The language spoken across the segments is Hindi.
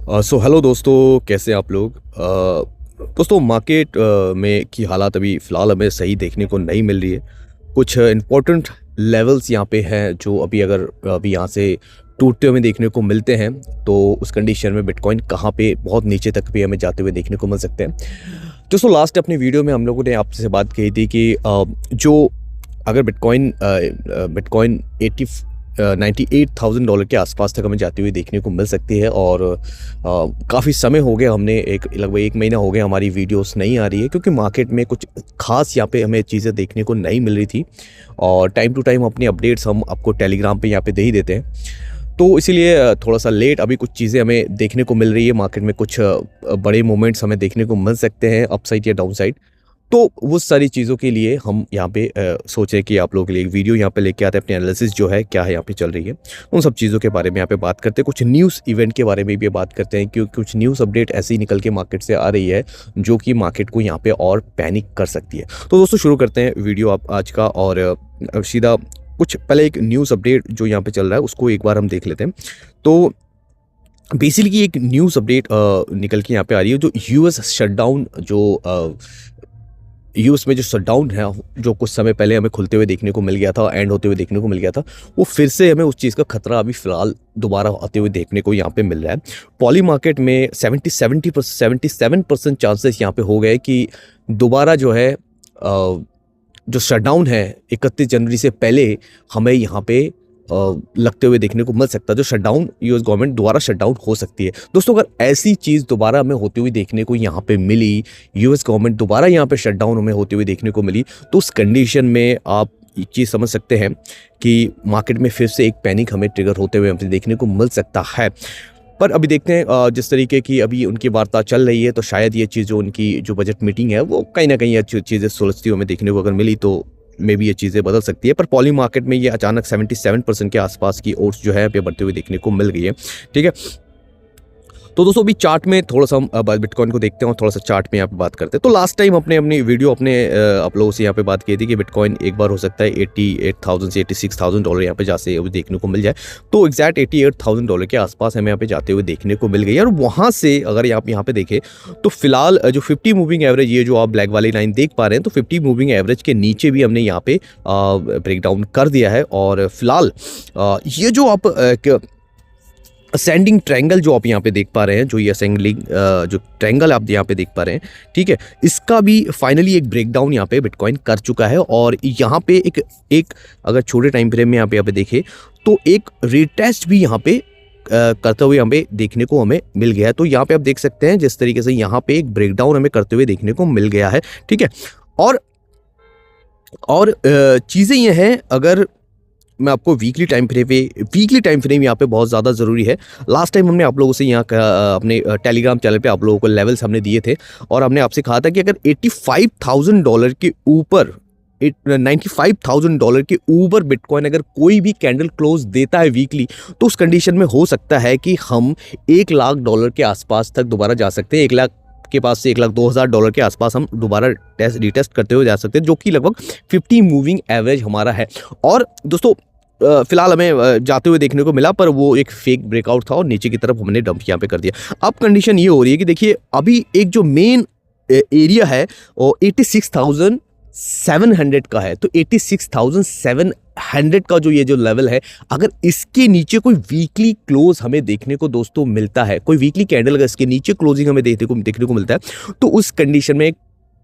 सो हेलो दोस्तों, कैसे हैं आप लोग। दोस्तों मार्केट में की हालात अभी फ़िलहाल हमें सही देखने को नहीं मिल रही है। कुछ इम्पोर्टेंट लेवल्स यहाँ पे हैं जो अभी यहाँ से टूटते हुए देखने को मिलते हैं। तो उस कंडीशन में बिटकॉइन कहाँ पे बहुत नीचे तक भी हमें जाते हुए देखने को मिल सकते हैं। दोस्तों लास्ट अपनी वीडियो में हम लोगों ने आपसे बात कही थी कि जो अगर बिटकॉइन 98,000 डॉलर के आसपास तक हमें जाती हुई देखने को मिल सकती है। और काफ़ी समय हो गया, हमने लगभग 1 महीना हो गया हमारी वीडियोस नहीं आ रही है, क्योंकि मार्केट में कुछ खास यहाँ पे हमें चीज़ें देखने को नहीं मिल रही थी। और टाइम टू टाइम अपनी अपडेट्स हम आपको टेलीग्राम पे यहाँ पे दे ही देते हैं, तो इसीलिए थोड़ा सा लेट अभी कुछ चीज़ें हमें देखने को मिल रही है। मार्केट में कुछ बड़े मोमेंट्स हमें देखने को मिल सकते हैं, अपसाइड या डाउन साइड। तो वो सारी चीज़ों के लिए हम यहाँ पे सोचे कि आप लोगों के लिए एक वीडियो यहाँ पे लेके आते हैं। अपनी एनालिसिस जो है क्या है यहाँ पे चल रही है, उन सब चीज़ों के बारे में यहाँ पे बात करते हैं। कुछ न्यूज़ इवेंट के बारे में भी बात करते हैं, क्योंकि कुछ न्यूज़ अपडेट ऐसे ही निकल के मार्केट से आ रही है जो कि मार्केट को यहाँ पे और पैनिक कर सकती है। तो दोस्तों शुरू करते हैं वीडियो आप आज का, और सीधा कुछ पहले एक न्यूज़ अपडेट जो यहाँ पे चल रहा है उसको एक बार हम देख लेते हैं। तो बेसिकली एक न्यूज़ अपडेट निकल के यहाँ पे आ रही है। जो यूएस शटडाउन यूएस में जो शटडाउन है, जो कुछ समय पहले हमें खुलते हुए देखने को मिल गया था, एंड होते हुए देखने को मिल गया था, वो फिर से हमें उस चीज़ का खतरा अभी फ़िलहाल दोबारा आते हुए देखने को यहाँ पे मिल रहा है। पॉली मार्केट में 77% चांसेस यहाँ पे हो गए कि दोबारा जो है जो शटडाउन है 31 जनवरी से पहले हमें यहाँ पे लगते हुए देखने को मिल सकता है। जो शटडाउन यूएस गवर्नमेंट दोबारा शटडाउन हो सकती है। दोस्तों अगर ऐसी चीज़ दोबारा हमें होती हुई देखने को यहाँ पे मिली, यूएस गवर्नमेंट दोबारा यहाँ पे शटडाउन हमें होती हुई देखने को मिली, तो उस कंडीशन में आप ये चीज़ समझ सकते हैं कि मार्केट में फिर से एक पैनिक हमें ट्रिगर होते हुए हमें देखने को मिल सकता है। पर अभी देखते हैं जिस तरीके की अभी उनकी वार्ता चल रही है, तो शायद ये चीज़ जो उनकी जो बजट मीटिंग है वो कहीं ना कहीं अच्छी चीज़ें सुलझती हुई हमें देखने को अगर मिली तो मे भी ये चीज़ें बदल सकती है। पर पॉली मार्केट में ये अचानक 77% के आसपास की ओट्स जो है पे बढ़ते हुए देखने को मिल गई है। ठीक है, तो दोस्तों अभी चार्ट में थोड़ा सा हम बिटकॉइन को देखते हैं और थोड़ा सा चार्ट में यहाँ पे बात करते हैं। तो लास्ट टाइम अपनी वीडियो आप लोगों से यहाँ पे बात की थी कि बिटकॉइन एक बार हो सकता है 88,000 से 86,000 डॉलर यहाँ पे जासे अभी देखने को मिल जाए। तो एग्जैक्ट 88,000 डॉलर के आसपास हमें यहाँ पे जाते हुए देखने को मिल गई है। और वहाँ से अगर आप यहाँ पे देखें तो फिलहाल जो 50 मूविंग एवरेज, ये जो आप ब्लैक वाली लाइन देख पा रहे हैं, तो 50 मूविंग एवरेज के नीचे भी हमने यहाँ पे ब्रेक डाउन कर दिया है। और फिलहाल ये जो आप असेंडिंग ट्रायंगल जो आप यहाँ पे देख पा रहे हैं, जो ये असेंडिंग जो ट्रायंगल आप यहाँ पे देख पा रहे हैं, ठीक है, इसका भी फाइनली एक ब्रेकडाउन यहाँ पे बिटकॉइन कर चुका है। और यहाँ पे एक अगर छोटे टाइम फ्रेम में यहाँ पे देखें तो एक रीटेस्ट भी यहाँ पे करते हुए यहाँ पे देखने को हमें मिल गया है। तो यहाँ पे आप देख सकते हैं जिस तरीके से यहाँ पे एक ब्रेकडाउन हमें करते हुए देखने को मिल गया है। ठीक है, और चीज़ें ये हैं, अगर मैं आपको वीकली टाइम फ्रेम यहाँ पे बहुत ज़्यादा ज़रूरी है। लास्ट टाइम हमने आप लोगों से यहाँ अपने टेलीग्राम चैनल पे आप लोगों को लेवल्स हमने दिए थे, और हमने आपसे कहा था कि अगर 85,000 डॉलर के ऊपर 95,000 डॉलर के ऊपर बिटकॉइन अगर कोई भी कैंडल क्लोज देता है वीकली, तो उस कंडीशन में हो सकता है कि हम 1 लाख डॉलर के आसपास तक दोबारा जा सकते हैं। 1 लाख के पास से 1,02,000 डॉलर के आसपास हम दोबारा रिटेस्ट करते हुए जा सकते हैं, जो कि लगभग 50 मूविंग एवरेज हमारा है। और दोस्तों फिलहाल हमें जाते हुए देखने को मिला, पर वो एक फेक ब्रेकआउट था और नीचे की तरफ हमने डंप यहाँ पे कर दिया। अब कंडीशन ये हो रही है कि देखिए अभी एक जो मेन एरिया है वो 86,700 का है। तो 86,700 का जो ये जो लेवल है, अगर इसके नीचे कोई वीकली क्लोज हमें देखने को दोस्तों मिलता है, कोई वीकली कैंडल अगर इसके नीचे क्लोजिंग हमें देखने को मिलता है, तो उस कंडीशन में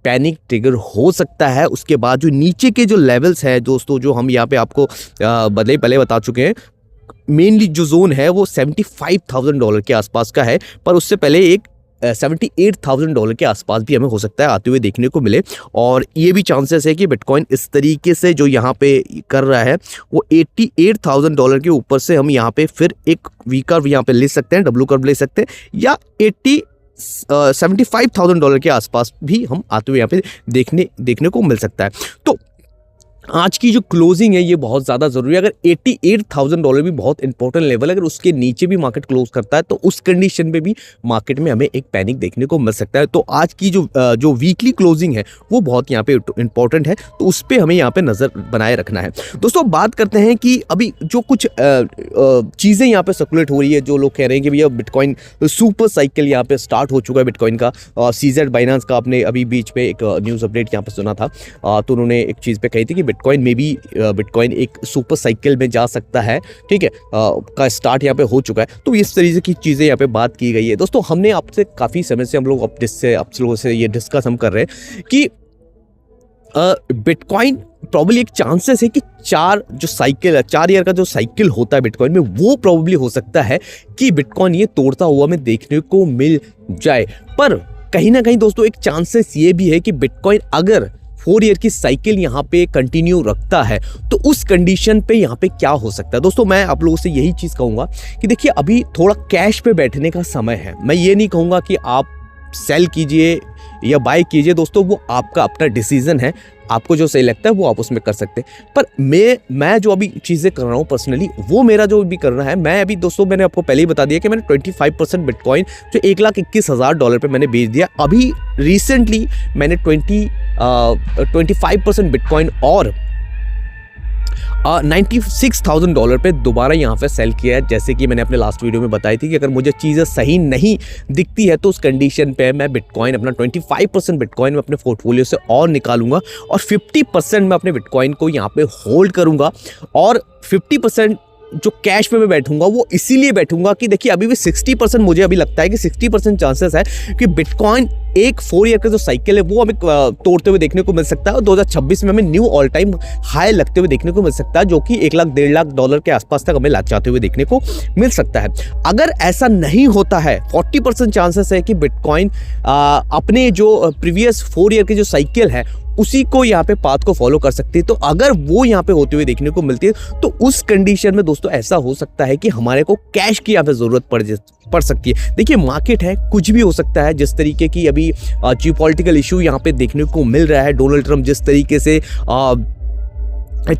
पैनिक ट्रिगर हो सकता है। उसके बाद जो नीचे के जो लेवल्स है दोस्तों, जो हम यहाँ पे आपको पहले बता चुके हैं, मेनली जो जोन है वो 75,000 डॉलर के आसपास का है, पर उससे पहले एक 78,000 डॉलर के आसपास भी हमें हो सकता है आते हुए देखने को मिले। और ये भी चांसेस है कि बिटकॉइन इस तरीके से जो यहाँ पे कर रहा है वो 88,000 डॉलर के ऊपर से हम यहाँ पे फिर एक वी कर्व यहाँ पे ले सकते हैं, डब्ल्यू कर्व ले सकते हैं, या 75,000 डॉलर के आसपास भी हम आते हुए यहाँ पे देखने को मिल सकता है। तो आज की जो क्लोजिंग है ये बहुत ज़्यादा ज़रूरी है। अगर $88,000 भी बहुत इंपॉर्टेंट लेवल है, अगर उसके नीचे भी मार्केट क्लोज करता है तो उस कंडीशन में भी मार्केट में हमें एक पैनिक देखने को मिल सकता है। तो आज की जो वीकली क्लोजिंग है वो बहुत यहाँ पे इंपॉर्टेंट है, तो उस पर हमें यहाँ पे नज़र बनाए रखना है। दोस्तों बात करते हैं कि अभी जो कुछ चीज़ें यहाँ पे सर्कुलेट हो रही है, जो लोग कह रहे हैं कि भैया बिटकॉइन सुपर साइकिल यहाँ पे स्टार्ट हो चुका है बिटकॉइन का। CZ बाइनेंस का आपने अभी बीच में एक न्यूज़ अपडेट यहाँ पे सुना था, तो उन्होंने एक चीज़ पे कही थी कि बिटकॉइन में भी बिटकॉइन एक सुपर साइकिल में जा सकता है, ठीक है, का स्टार्ट यहाँ पे हो चुका है। तो इस तरीके की चीज़ें यहाँ पे बात की गई है। दोस्तों हमने आपसे काफ़ी समय से हम लोग आप लोगों से ये डिस्कस हम कर रहे हैं कि बिटकॉइन प्रॉब्ली एक चांसेस है कि 4 ईयर का जो साइकिल होता है बिटकॉइन में, वो प्रॉब्ली हो सकता है कि बिटकॉइन ये तोड़ता हुआ हमें देखने को मिल जाए। पर कहीं ना कहीं दोस्तों एक चांसेस ये भी है कि बिटकॉइन अगर 4 ईयर की साइकिल यहाँ पे कंटिन्यू रखता है तो उस कंडीशन पे यहाँ पे क्या हो सकता है। दोस्तों मैं आप लोगों से यही चीज़ कहूँगा कि देखिए अभी थोड़ा कैश पे बैठने का समय है। मैं ये नहीं कहूँगा कि आप सेल कीजिए या बाय कीजिए, दोस्तों वो आपका अपना डिसीजन है, आपको जो सही लगता है वो आप उसमें कर सकते हैं। पर मैं जो अभी चीज़ें कर रहा हूँ पर्सनली, वो मेरा जो भी करना है, मैं अभी दोस्तों मैंने आपको पहले ही बता दिया कि मैंने 25% बिटकॉइन जो $1,21,000 पे मैंने बेच दिया। अभी रिसेंटली मैंने 25% बिटकॉइन और $96,000 पे दोबारा यहाँ पे सेल किया है। जैसे कि मैंने अपने लास्ट वीडियो में बताई थी कि अगर मुझे चीज़ें सही नहीं दिखती है तो उस कंडीशन पे मैं बिटकॉइन अपना 25% बिटकॉइन में अपने पोर्टफोलियो से और निकालूंगा और 50% मैं अपने बिटकॉइन को यहाँ पे होल्ड करूंगा। और 50% जो कैश पे मैं बैठूंगा वो इसीलिए बैठूंगा कि देखिए अभी भी 60% मुझे अभी लगता है कि 60% चांसेस है कि बिटकॉइन एक 4 ईयर का जो साइकिल है वो हमें तोड़ते हुए देखने को मिल सकता है और 2026 में हमें न्यू ऑल टाइम हाई लगते हुए देखने को मिल सकता है, जो कि $1,00,000-1,50,000 के आसपास तक हमें जाते हुए देखने को मिल सकता है। अगर ऐसा नहीं होता है 40% चांसेस है कि बिटकॉइन अपने जो प्रीवियस 4 ईयर की जो साइकिल है उसी को यहाँ पे पाथ को फॉलो कर सकती है। तो अगर वो यहाँ पे होते हुए देखने को मिलती है तो उस कंडीशन में दोस्तों ऐसा हो सकता है कि हमारे को कैश की यहाँ पे जरूरत पड़ सकती है। देखिए मार्केट है, कुछ भी हो सकता है। जिस तरीके की अभी जियोपॉलिटिकल इशू यहाँ पे देखने को मिल रहा है, डोनाल्ड ट्रम्प जिस तरीके से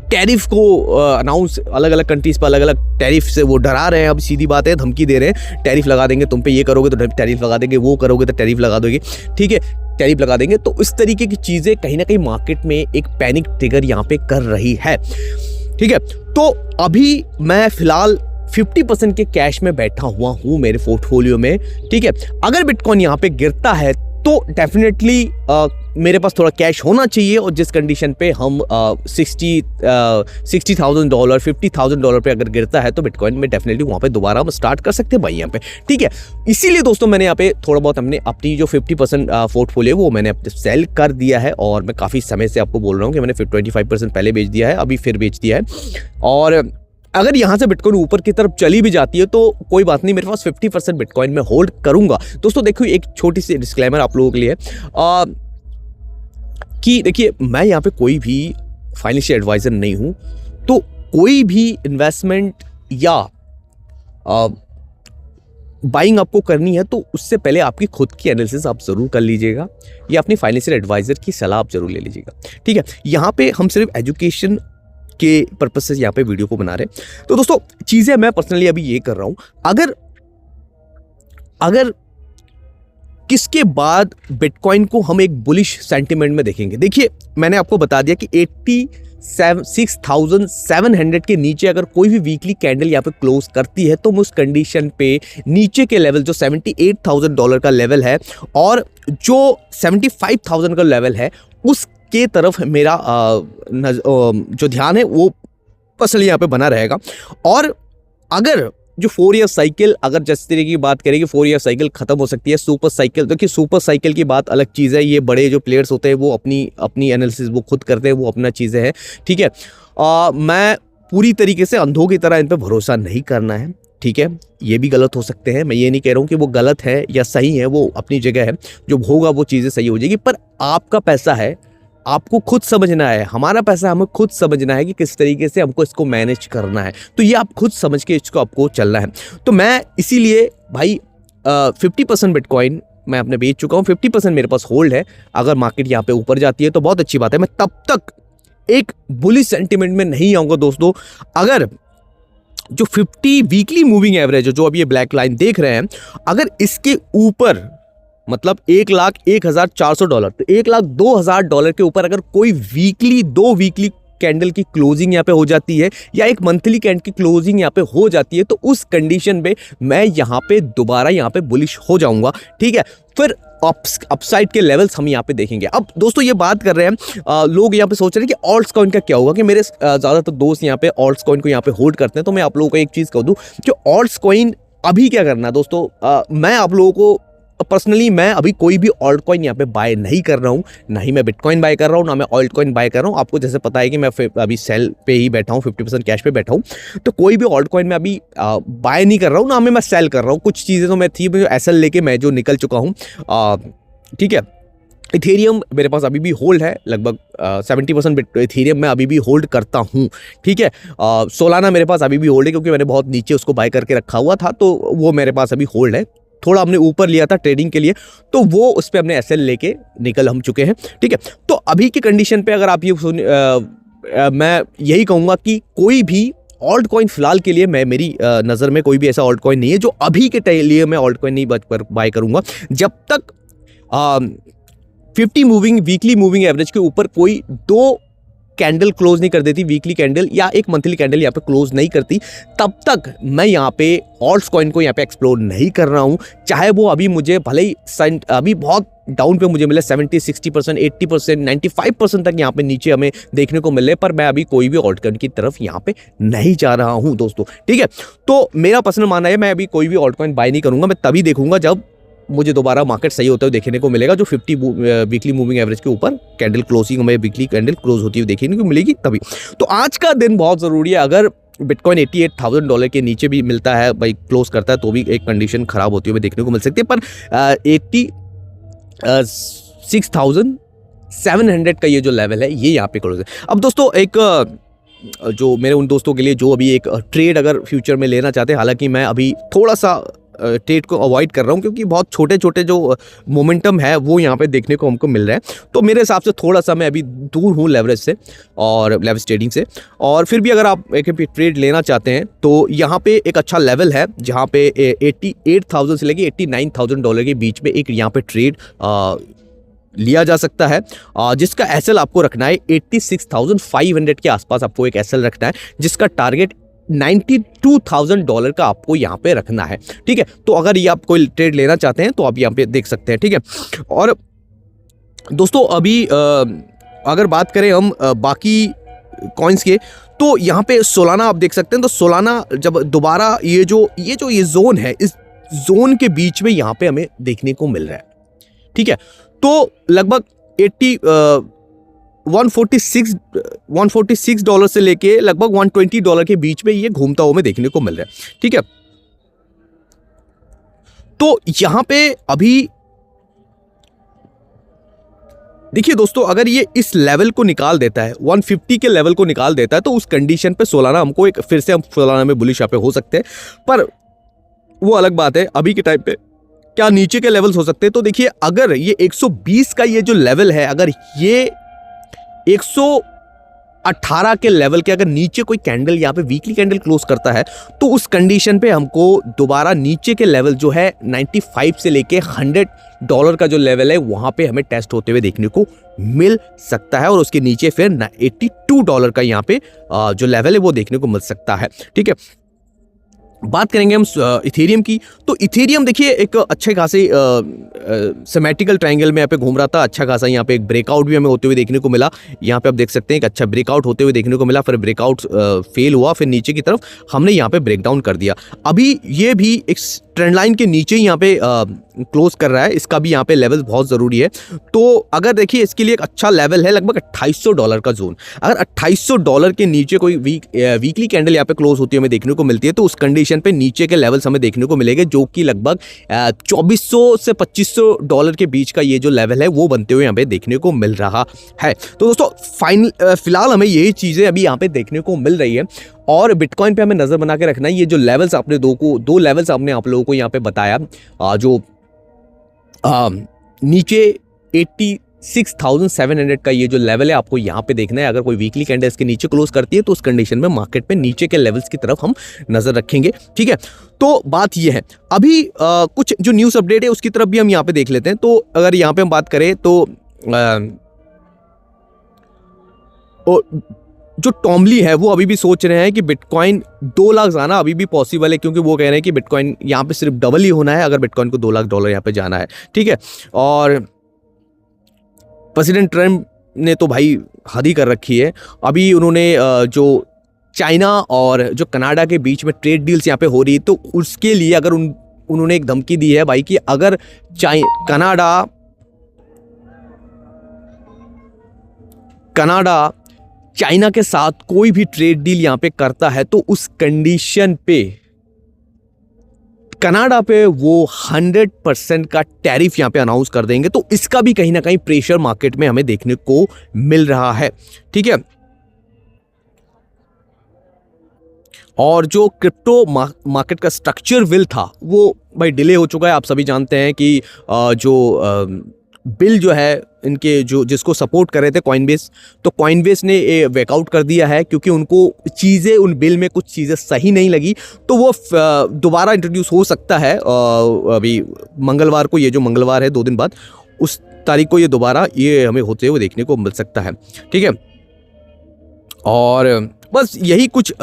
टैरिफ को अनाउंस अलग अलग कंट्रीज पर अलग अलग टैरिफ से वो डरा रहे हैं। अब सीधी बात है, धमकी दे रहे हैं टैरिफ लगा देंगे, तुम पे ये करोगे तो टैरिफ लगा देंगे, वो करोगे तो टैरिफ लगा दोगे, ठीक है, टैरिफ लगा देंगे। तो इस तरीके की चीज़ें कहीं ना कहीं मार्केट में एक पैनिक ट्रिगर यहाँ पे कर रही है, ठीक है। तो अभी मैं फिलहाल 50% के कैश में बैठा हुआ हूँ मेरे पोर्टफोलियो में, ठीक है। अगर बिटकॉइन यहाँ पे गिरता है तो डेफिनेटली मेरे पास थोड़ा कैश होना चाहिए और जिस कंडीशन पे हम $60,000 $50,000 पे अगर गिरता है तो बिटकॉइन में डेफिनेटली वहाँ पे दोबारा हम स्टार्ट कर सकते हैं भाई यहाँ पे, ठीक है। इसीलिए दोस्तों मैंने यहाँ पे थोड़ा बहुत हमने अपनी जो 50% पोर्टफोलियो वो मैंने सेल कर दिया है और मैं काफ़ी समय से आपको बोल रहा हूँ कि मैंने 25% पहले बेच दिया है, अभी फिर बेच दिया है। और अगर यहाँ से बिटकॉइन ऊपर की तरफ चली भी जाती है तो कोई बात नहीं, मेरे पास 50% बिटकॉइन में होल्ड करूंगा। दोस्तों देखो एक छोटी सी डिस्क्लेमर आप लोगों के लिए कि देखिए मैं यहाँ पे कोई भी फाइनेंशियल एडवाइजर नहीं हूँ, तो कोई भी इन्वेस्टमेंट या बाइंग आपको करनी है तो उससे पहले आपकी खुद की एनालिसिस आप जरूर कर लीजिएगा या अपनी फाइनेंशियल एडवाइजर की सलाह आप जरूर ले लीजिएगा, ठीक है। यहाँ पे हम सिर्फ एजुकेशन के पर्पस से यहाँ पे वीडियो को बना रहे हैं। तो दोस्तों चीजें मैं पर्सनली अभी ये कर रहा हूं, अगर किसके बाद बिटकॉइन को हम एक बुलिश सेंटिमेंट में देखेंगे। देखिए मैंने आपको बता दिया कि 86,700 के नीचे अगर कोई भी वीकली कैंडल यहाँ पे क्लोज करती है तो उस कंडीशन पे नीचे के लेवल जो $78,000 का लेवल है और जो 75,000 का लेवल है उस के तरफ मेरा जो ध्यान है वो पर्सनली यहाँ पे बना रहेगा। और अगर जो 4 ईयर साइकिल, अगर जिस तरीके की बात करें कि 4 ईयर साइकिल खत्म हो सकती है, सुपर साइकिल, देखिए सुपर साइकिल की बात अलग चीज़ है। ये बड़े जो प्लेयर्स होते हैं वो अपनी एनालिसिस वो खुद करते हैं, वो अपना चीज़ें हैं, ठीक है। मैं पूरी तरीके से अंधों की तरह इन पर भरोसा नहीं करना है, ठीक है। ये भी गलत हो सकते हैं, मैं ये नहीं कह रहा हूँ कि वो गलत है या सही है, वो अपनी जगह है, जो होगा वो चीज़ें सही हो जाएगी। पर आपका पैसा है, आपको खुद समझना है, हमारा पैसा हमें खुद समझना है कि किस तरीके से हमको इसको मैनेज करना है। तो ये आप खुद समझ के इसको आपको चलना है। तो मैं इसीलिए भाई 50% बिटकॉइन मैं अपने बेच चुका हूँ, 50% मेरे पास होल्ड है। अगर मार्केट यहाँ पे ऊपर जाती है तो बहुत अच्छी बात है, मैं तब तक एक बुलिश सेंटिमेंट में नहीं आऊँगा दोस्तों। अगर जो 50 वीकली मूविंग एवरेज है, जो अभी ये ब्लैक लाइन देख रहे हैं, अगर इसके ऊपर मतलब $1,01,400 तो $1,02,000 के ऊपर अगर कोई वीकली 2 वीकली कैंडल की क्लोजिंग यहाँ पे हो जाती है या एक मंथली कैंडल की क्लोजिंग यहाँ पे हो जाती है, तो उस कंडीशन पे मैं यहाँ पे दोबारा यहाँ पे बुलिश हो जाऊंगा। ठीक है, फिर अपसाइड के लेवल्स हम यहाँ पे देखेंगे। अब दोस्तों ये बात कर रहे हैं लोग यहाँ पे सोच रहे हैं कि ऑल्ट्स कॉइन का क्या होगा, कि मेरे ज़्यादातर दोस्त यहाँ पे ऑल्ट्स कॉइन को यहाँ पे होल्ड करते हैं। तो मैं आप लोगों को एक चीज़ कह दूँ कि ऑल्ट्स कॉइन अभी क्या करना है दोस्तों, मैं आप लोगों को पर्सनली मैं अभी कोई भी ऑल्ट कॉइन यहाँ पे बाय नहीं कर रहा हूँ, ना ही मैं बिटकॉइन बाय कर रहा हूँ, ना मैं ऑल्ट कॉइन बाय कर रहा हूँ। आपको जैसे पता है कि मैं अभी सेल पे ही बैठा हूँ, 50% कैश पे बैठा हूँ, तो कोई भी ऑल्ट कॉइन में अभी बाय नहीं कर रहा हूँ, ना मैं सेल कर रहा हूँ। कुछ चीज़ें तो मैं थी एसएल लेके मैं जो निकल चुका हूँ। ठीक है, इथेरियम मेरे पास अभी भी होल्ड है, लगभग 70% इथेरियम मैं अभी भी होल्ड करता हूँ। ठीक है, सोलाना मेरे पास अभी भी होल्ड है, क्योंकि मैंने बहुत नीचे उसको बाय करके रखा हुआ था, तो वो मेरे पास अभी होल्ड है। थोड़ा हमने ऊपर लिया था ट्रेडिंग के लिए, तो वो उस पर हमने एसएल लेके निकल हम चुके हैं। ठीक है, तो अभी की कंडीशन पे अगर आप ये मैं यही कहूँगा कि कोई भी ऑल्ट कॉइन फिलहाल के लिए, मैं मेरी नज़र में कोई भी ऐसा ऑल्ट कॉइन नहीं है जो अभी के लिए मैं ऑल्ट कॉइन नहीं बाय करूँगा, जब तक 50 वीकली मूविंग एवरेज के ऊपर कोई 2 कैंडल क्लोज नहीं कर देती, वीकली कैंडल या एक मंथली कैंडल यहाँ पे क्लोज नहीं करती, तब तक मैं यहाँ पे ऑल्ट्स कॉइन को यहाँ पे एक्सप्लोर नहीं कर रहा हूँ। चाहे वो अभी मुझे भले ही अभी बहुत डाउन पे मुझे मिले 70, 60%, 80%, 95% तक यहाँ पे नीचे हमें देखने को मिले, पर मैं अभी कोई भी ऑल्ट कॉइन की तरफ यहाँ पे नहीं जा रहा हूँ दोस्तों। ठीक है, तो मेरा पर्सनल मानना है मैं अभी कोई भी ऑल्ट कॉइन बाय नहीं करूँगा। मैं तभी देखूंगा जब मुझे दोबारा मार्केट सही होते हुए देखने को मिलेगा, जो 50 वीकली मूविंग एवरेज के ऊपर कैंडल क्लोजिंग हमें वीकली कैंडल क्लोज होती हुई देखने को मिलेगी तभी। तो आज का दिन बहुत ज़रूरी है। अगर बिटकॉइन $88,000 के नीचे भी मिलता है, भाई क्लोज करता है, तो भी एक कंडीशन खराब होती हुई देखने को मिल सकती है, पर 86,700 का ये जो लेवल है ये यहाँ पे क्लोज है। अब दोस्तों एक जो मेरे उन दोस्तों के लिए जो अभी एक ट्रेड अगर फ्यूचर में लेना चाहते हैं, हालांकि मैं अभी थोड़ा सा ट्रेड को अवॉइड कर रहा हूं, क्योंकि बहुत छोटे छोटे जो मोमेंटम है वो यहाँ पे देखने को हमको मिल रहा है, तो मेरे हिसाब से थोड़ा सा मैं अभी दूर हूँ लेवरेज से और लेवरेज ट्रेडिंग से। और फिर भी अगर आप एक ट्रेड लेना चाहते हैं तो यहाँ पे एक अच्छा लेवल है जहाँ पे 88,000 से लेके $89,000 के बीच में एक यहाँ पे ट्रेड लिया जा सकता है, जिसका एसएल आपको रखना है 86,500 के आसपास। आपको एक एसएल रखना है जिसका टारगेट $92,000 का आपको यहाँ पे रखना है। ठीक है, तो अगर ये आप कोई ट्रेड लेना चाहते हैं तो आप यहाँ पे देख सकते हैं। ठीक है, और दोस्तों अभी अगर बात करें हम बाकी कॉइन्स के, तो यहाँ पे सोलाना आप देख सकते हैं। तो सोलाना जब दोबारा ये जोन है, इस जोन के बीच में यहाँ पे हमें देखने को मिल रहा है। ठीक है, तो लगभग $146 से लेके लगभग $120 के बीच में ये घूमता हुआ हमें देखने को मिल रहा है। ठीक है, तो यहां पे अभी देखिए दोस्तों, अगर ये इस लेवल को निकाल देता है, 150 के लेवल को निकाल देता है, तो उस कंडीशन पे सोलाना हमको एक फिर से हम सोलाना में बुलिश यहाँ पे हो सकते हैं, पर वो अलग बात है। अभी के टाइम पे क्या नीचे के लेवल्स हो सकते हैं? तो देखिए, अगर ये 120 का ये जो लेवल है, अगर ये 118 के लेवल के अगर नीचे कोई कैंडल यहाँ पे वीकली कैंडल क्लोज करता है, तो उस कंडीशन पे हमको दोबारा नीचे के लेवल जो है 95 से लेके $100 का जो लेवल है वहां पे हमें टेस्ट होते हुए देखने को मिल सकता है, और उसके नीचे फिर $82 का यहाँ पे जो लेवल है वो देखने को मिल सकता है। ठीक है, बात करेंगे हम इथेरियम की। तो इथेरियम देखिए एक अच्छे खासे सिमेट्रिकल ट्रायंगल में यहाँ पे घूम रहा था, अच्छा खासा यहाँ पे एक ब्रेकआउट भी हमें होते हुए देखने को मिला। यहाँ पे आप देख सकते हैं एक अच्छा ब्रेकआउट होते हुए देखने को मिला, फिर ब्रेकआउट फेल हुआ, फिर नीचे की तरफ हमने यहाँ पे ब्रेकडाउन कर दिया। अभी ये भी एक ट्रेंड लाइन के नीचे ही यहाँ पे क्लोज कर रहा है, इसका भी यहाँ पे लेवल बहुत ज़रूरी है। तो अगर देखिए इसके लिए एक अच्छा लेवल है लगभग $2,800 का जोन। अगर $2,800 के नीचे कोई वीकली कैंडल यहाँ पे क्लोज होती है हमें देखने को मिलती है, तो उस कंडीशन पे नीचे के लेवल्स हमें देखने को मिलेंगे, जो कि लगभग $2,400 से $2,500 के बीच का ये जो लेवल है वो बनते हुए यहाँ पे देखने को मिल रहा है। तो दोस्तों फिलहाल हमें यही चीज़ें अभी यहाँ पे देखने को मिल रही है, और बिटकॉइन पे हमें नज़र बना के रखना है। ये जो लेवल्स आपने दो लेवल्स आपने आप लोगों को यहाँ पे बताया, जो नीचे 6700 का ये जो लेवल है आपको यहाँ पे देखना है। अगर कोई वीकली कैंडल इसके नीचे क्लोज करती है तो उस कंडीशन में मार्केट में नीचे के लेवल्स की तरफ हम नजर रखेंगे, ठीक है। तो बात ये है, अभी कुछ जो न्यूज़ अपडेट है उसकी तरफ भी हम यहाँ पे देख लेते हैं। तो अगर यहाँ पे हम बात करें तो जो टॉमली है वो अभी भी सोच रहे हैं कि बिटकॉइन 2 लाख जाना अभी भी पॉसिबल है, क्योंकि वो कह रहे हैं कि बिटकॉइन यहाँ पे सिर्फ डबल ही होना है अगर बिटकॉइन को $2 लाख यहाँ पे जाना है, ठीक है। और प्रेसिडेंट ट्रम्प ने तो भाई हद ही कर रखी है। अभी उन्होंने जो चाइना और जो कनाडा के बीच में ट्रेड डील्स यहाँ पे हो रही, तो उसके लिए अगर उन्होंने एक धमकी दी है भाई कि अगर कनाडा चाइना के साथ कोई भी ट्रेड डील यहां पे करता है तो उस कंडीशन पे कनाडा पे वो 100% का टैरिफ यहां पे अनाउंस कर देंगे। तो इसका भी कहीं ना कहीं प्रेशर मार्केट में हमें देखने को मिल रहा है, ठीक है। और जो क्रिप्टो मार्केट का स्ट्रक्चर विल था वो भाई डिले हो चुका है। आप सभी जानते हैं कि जो बिल जो है इनके जिसको सपोर्ट कर रहे थे कॉइनबेस, तो कॉइनबेस ने बैकआउट कर दिया है क्योंकि उनको चीज़ें उन बिल में कुछ चीज़ें सही नहीं लगी। तो वो दोबारा इंट्रोड्यूस हो सकता है अभी मंगलवार को, ये जो मंगलवार है 2 दिन बाद, उस तारीख को ये दोबारा ये हमें होते हुए देखने को मिल सकता है, ठीक है। और बस यही कुछ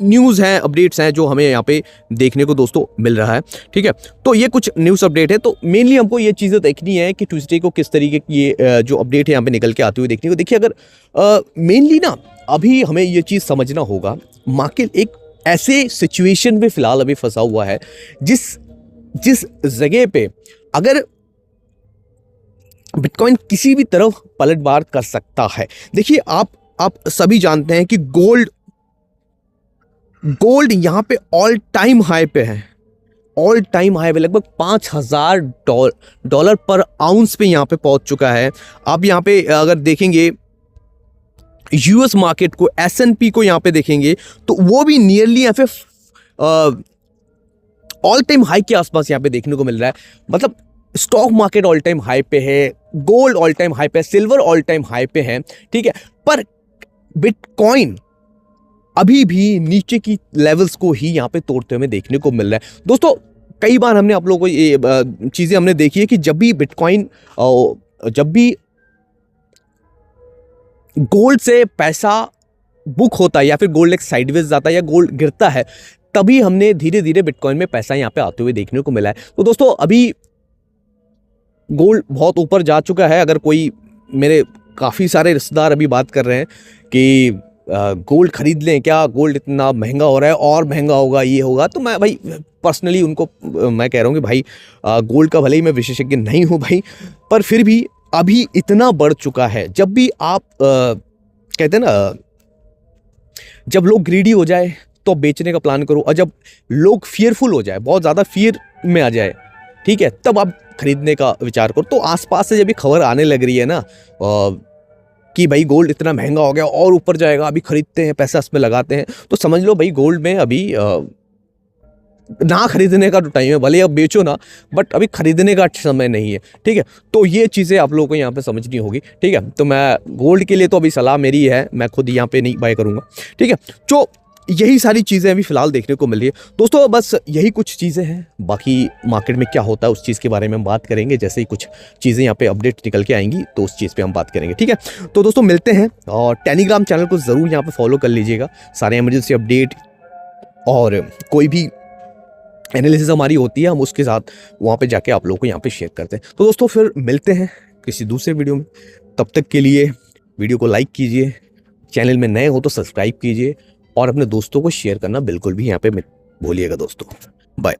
न्यूज़ हैं, अपडेट्स हैं जो हमें यहाँ पे देखने को दोस्तों मिल रहा है, ठीक है। तो ये कुछ न्यूज़ अपडेट है। तो मेनली हमको ये चीज़ें देखनी है कि ट्यूसडे को किस तरीके की ये जो अपडेट है यहाँ पे निकल के आते हुए देखने को। देखिए अगर मेनली ना अभी हमें ये चीज़ समझना होगा, मार्केट एक ऐसे सिचुएशन में फिलहाल अभी फंसा हुआ है जिस जगह पे अगर बिटकॉइन किसी भी तरफ पलटवार कर सकता है। देखिए आप सभी जानते हैं कि गोल्ड यहाँ पे ऑल टाइम हाई पे है, ऑल टाइम हाई पे लगभग $5000 पर आउंस पे यहाँ पे पहुंच चुका है। आप यहाँ पे अगर देखेंगे यूएस मार्केट को, S&P को यहाँ पे देखेंगे तो वो भी नियरली यहाँ पे ऑल टाइम हाई के आसपास यहाँ पे देखने को मिल रहा है। मतलब stock market all time high पे है, गोल्ड ऑल टाइम हाई पे, सिल्वर ऑल टाइम हाई पे है, ठीक है। पर बिटकॉइन अभी भी नीचे की लेवल्स को ही यहाँ पे तोड़ते हुए देखने को मिल रहा है। दोस्तों कई बार हमने आप लोगों को ये चीज़ें हमने देखी है कि जब भी गोल्ड से पैसा बुक होता है या फिर गोल्ड एक साइडवेज जाता है या गोल्ड गिरता है, तभी हमने धीरे धीरे बिटकॉइन में पैसा यहाँ पे आते हुए देखने को मिला है। तो दोस्तों अभी गोल्ड बहुत ऊपर जा चुका है। अगर कोई, मेरे काफ़ी सारे रिश्तेदार अभी बात कर रहे हैं कि गोल्ड खरीद लें क्या, गोल्ड इतना महंगा हो रहा है और महंगा होगा, ये होगा, तो मैं भाई पर्सनली उनको मैं कह रहा हूँ कि भाई गोल्ड का भले ही मैं विशेषज्ञ नहीं हूँ भाई, पर फिर भी अभी इतना बढ़ चुका है। जब भी आप कहते हैं ना, जब लोग ग्रीडी हो जाए तो बेचने का प्लान करो, और जब लोग फियरफुल हो जाए, बहुत ज़्यादा फियर में आ जाए, ठीक है, तब आप खरीदने का विचार करो। तो आसपास से जब भी खबर आने लग रही है ना कि भाई गोल्ड इतना महंगा हो गया और ऊपर जाएगा, अभी खरीदते हैं, पैसा इसमें लगाते हैं, तो समझ लो भाई गोल्ड में अभी ना खरीदने का तो टाइम है, भले अब बेचो ना, बट अभी खरीदने का समय नहीं है, ठीक है। तो ये चीज़ें आप लोगों को यहाँ पे समझनी होगी, ठीक है। तो मैं गोल्ड के लिए तो अभी सलाह मेरी है, मैं खुद यहाँ पे नहीं बाय करूँगा, ठीक है। तो यही सारी चीज़ें अभी फिलहाल देखने को मिल रही है दोस्तों। बस यही कुछ चीज़ें हैं, बाकी मार्केट में क्या होता है उस चीज़ के बारे में हम बात करेंगे। जैसे ही कुछ चीज़ें यहाँ पे अपडेट निकल के आएंगी तो उस चीज़ पे हम बात करेंगे, ठीक है। तो दोस्तों मिलते हैं, और टेलीग्राम चैनल को ज़रूर यहाँ पे फॉलो कर लीजिएगा। सारे इमरजेंसी अपडेट और कोई भी एनालिसिस हमारी होती है, हम उसके साथ वहाँ पे जाके आप लोगों को यहाँ पे शेयर करते हैं। तो दोस्तों फिर मिलते हैं किसी दूसरे वीडियो में, तब तक के लिए वीडियो को लाइक कीजिए, चैनल में नए हो तो सब्सक्राइब कीजिए, और अपने दोस्तों को शेयर करना बिल्कुल भी यहाँ पे मत भूलिएगा दोस्तों। बाय।